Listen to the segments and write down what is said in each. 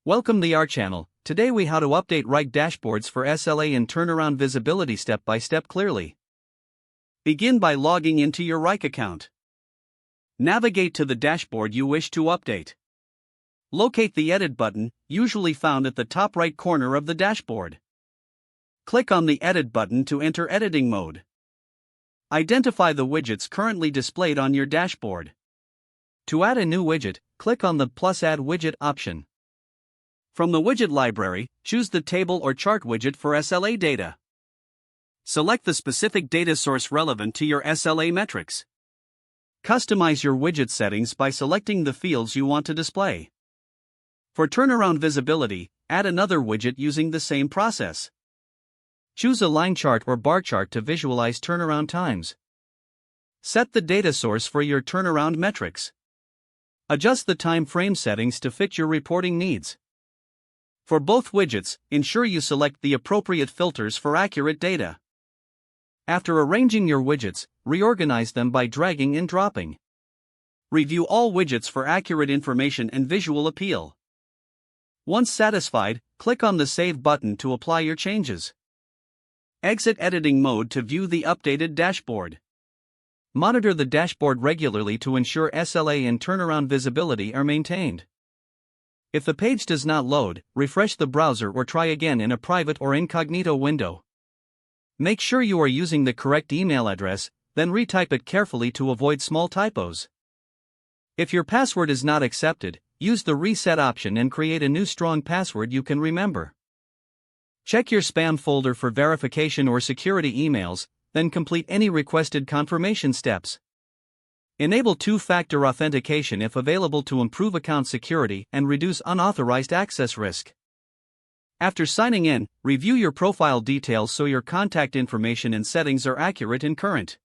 Welcome to our channel. Today we how to update Wrike dashboards for SLA and turnaround visibility step by step clearly. Begin by logging into your Wrike account. Navigate to the dashboard you wish to update. Locate the Edit button, usually found at the top right corner of the dashboard. Click on the Edit button to enter editing mode. Identify the widgets currently displayed on your dashboard. To add a new widget, click on the plus Add Widget option. From the widget library, choose the table or chart widget for SLA data. Select the specific data source relevant to your SLA metrics. Customize your widget settings by selecting the fields you want to display. For turnaround visibility, add another widget using the same process. Choose a line chart or bar chart to visualize turnaround times. Set the data source for your turnaround metrics. Adjust the time frame settings to fit your reporting needs. For both widgets, ensure you select the appropriate filters for accurate data. After arranging your widgets, reorganize them by dragging and dropping. Review all widgets for accurate information and visual appeal. Once satisfied, click on the Save button to apply your changes. Exit editing mode to view the updated dashboard. Monitor the dashboard regularly to ensure SLA and turnaround visibility are maintained. If the page does not load, refresh the browser or try again in a private or incognito window. Make sure you are using the correct email address, then retype it carefully to avoid small typos. If your password is not accepted, use the reset option and create a new strong password you can remember. Check your spam folder for verification or security emails, then complete any requested confirmation steps. Enable two-factor authentication if available to improve account security and reduce unauthorized access risk. After signing in, review your profile details so your contact information and settings are accurate and current.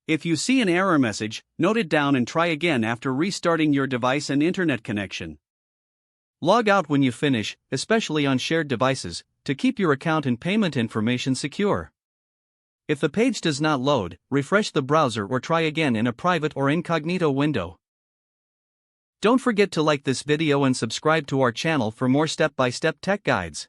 If you see an error message, note it down and try again after restarting your device and internet connection. Log out when you finish, especially on shared devices, to keep your account and payment information secure. If the page does not load, refresh the browser or try again in a private or incognito window. Don't forget to like this video and subscribe to our channel for more step-by-step tech guides.